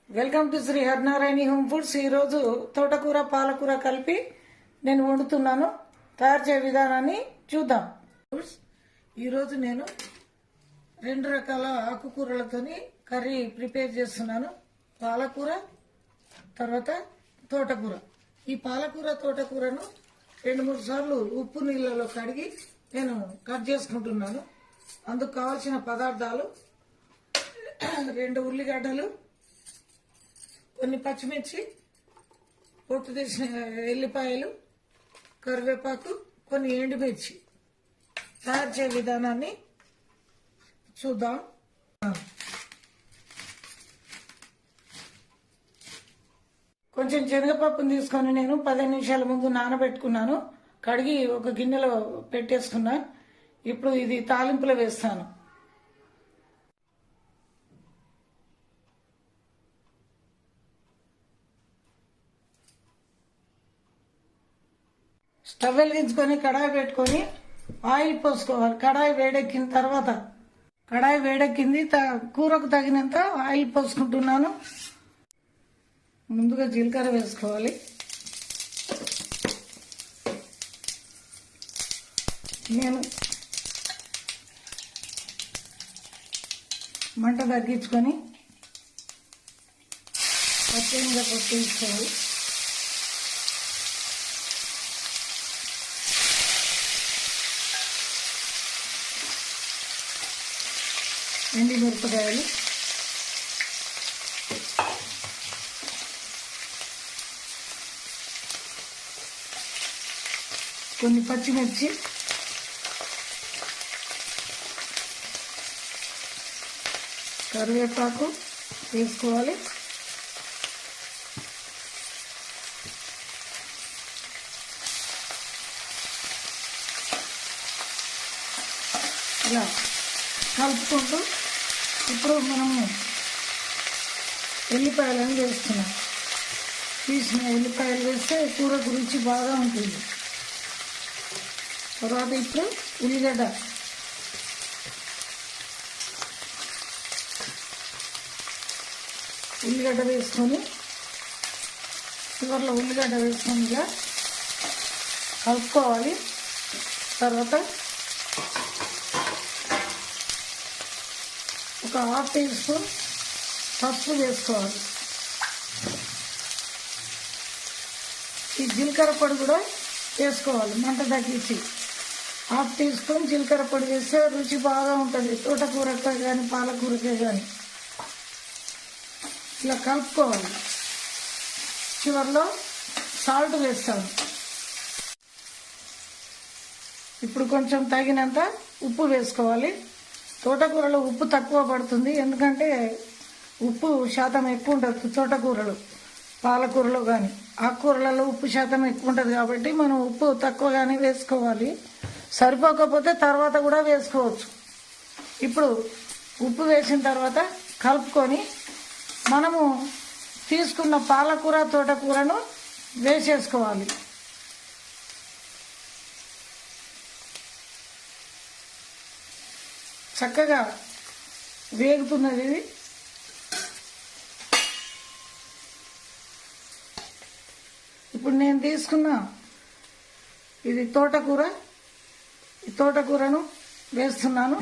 Welcome to Shri Harinarayana home foods. ఈరోజు తోటకూర పాలకూర కలిపి నేను వండుతున్నాను. తయారు చేయ విధానాన్ని చూద్దాం. ఈరోజు నేను 2 రకాల ఆకుకూరలతోని కర్రీ ప్రిపేర్ చేస్తున్నాను. పాలకూర తర్వాత తోటకూర. ఈ పాలకూర తోటకూరను 2-3 సార్లు ఉప్పు నీళ్ళలో కడిగి నేను కట్ చేసుకుంటున్నాను. అందుకు కావాల్సిన పదార్థాలు 2 ఉల్లిగడ్డలు, కొన్ని పచ్చిమిర్చి, పొట్టు తీసిన ఎల్లిపాయలు, కరివేపాకు, కొన్ని ఎండుమిర్చి. తయారు చేయ విధానాన్ని చూద్దాం. కొంచెం శనగపప్పును తీసుకొని నేను 15 నిమిషాల ముందు నానబెట్టుకున్నాను. కడిగి ఒక గిన్నెలో పెట్టేసుకున్నా. ఇప్పుడు ఇది తాలింపులో వేస్తాను. స్టవ్ వెలిగించుకొని కడాయి పెట్టుకొని ఆయిల్ పోసుకోవాలి. కడాయి వేడెక్కింది. కూరకు తగినంత ఆయిల్ పోసుకుంటున్నాను. ముందుగా జీలకర్ర వేసుకోవాలి. నేను మంట తగ్గించుకొని పచ్చిమిరపకాయ తీసుకోవాలి. ఎండి మిరపకాయలు, కొన్ని పచ్చిమిర్చి, కరివేపాకు వేసుకోవాలి. ఇలా కలుపుకుంటూ ఇప్పుడు మనము ఎల్లిపాయలను వేస్తున్నాం. తీసిన ఎల్లిపాయలు వేస్తే కూరకు రుచి బాగా ఉంటుంది. తర్వాత ఇప్పుడు ఉల్లిగడ్డ వేసుకొని చివర్లో ఉల్లిగడ్డ వేసుకొని ఇలా కలుపుకోవాలి. తర్వాత ఒక 1/2 టీ స్పూన్ పసుపు వేసుకోవాలి. ఈ జీలకర్ర పొడి కూడా వేసుకోవాలి. మంట తగ్గించి 1/2 టీ స్పూన్ జీలకర్ర పొడి వేస్తే రుచి బాగా ఉంటుంది. తోటకూరకే కానీ పాలకూరకే కానీ ఇలా కలుపుకోవాలి. చివరిలో సాల్ట్ వేస్తాను. ఇప్పుడు కొంచెం తగినంత ఉప్పు వేసుకోవాలి. తోటకూరలో ఉప్పు తక్కువ పడుతుంది, ఎందుకంటే ఉప్పు శాతం ఎక్కువ ఉంటుంది. తోటకూరలు పాలకూరలో కానీ ఆకుకూరలలో ఉప్పు శాతం ఎక్కువ ఉంటుంది కాబట్టి మనం ఉప్పు తక్కువగానే వేసుకోవాలి. సరిపోకపోతే తర్వాత కూడా వేసుకోవచ్చు. ఇప్పుడు ఉప్పు వేసిన తర్వాత కలుపుకొని మనము తీసుకున్న పాలకూర తోటకూరను వేసేసుకోవాలి. చక్కగా వేగుతున్నది ఇది. ఇప్పుడు నేను తీసుకున్న ఇది తోటకూర. ఈ తోటకూరను వేస్తున్నాను.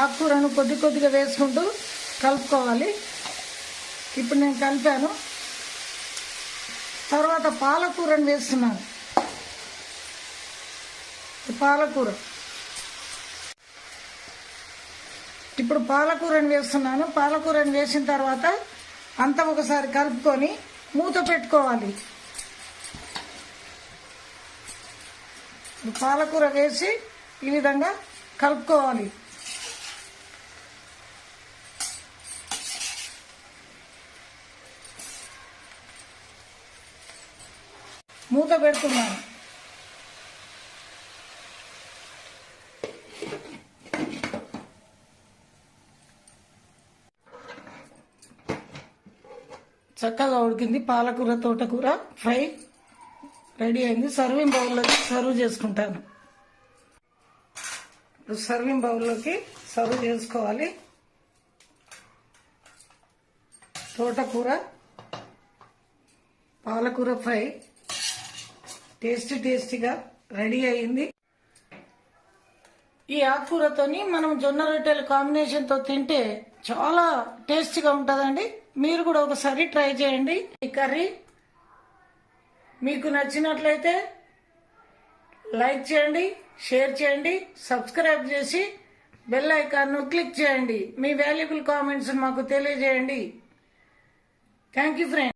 ఆకుకూరను కొద్దిగా వేసుకుంటూ కలుపుకోవాలి. ఇప్పుడు నేను కలిపాను. తర్వాత పాలకూరను వేస్తున్నాను. ఇప్పుడు పాలకూరను వేస్తున్నాను. పాలకూరను వేసిన తర్వాత అంతా ఒకసారి కలుపుకొని మూత పెట్టుకోవాలి. పాలకూర వేసి ఈ విధంగా కలుపుకోవాలి. మూత పెడుతున్నాను. చక్కగా ఉడికింది. పాలకూర తోటకూర ఫ్రై రెడీ అయింది. సర్వింగ్ బౌల్లోకి సర్వ్ చేసుకుంటాను. ఇప్పుడు సర్వింగ్ బౌల్లోకి సర్వ్ చేసుకోవాలి. తోటకూర పాలకూర ఫ్రై టేస్టీగా రెడీ అయింది. ఈ ఆకుకూరతోని మనం జొన్న రొట్టెల కాంబినేషన్తో తింటే చాలా టేస్టీగా ఉంటుందండి. మీరు కూడా ఒకసారి ట్రై చేయండి. ఈ కర్రీ మీకు నచ్చినట్లయితే లైక్ చేయండి, షేర్ చేయండి, సబ్స్క్రైబ్ చేసి బెల్ ఐకాన్ను క్లిక్ చేయండి. మీ వాల్యుబుల్ కామెంట్స్ మాకు తెలియజేయండి. Thank you friends.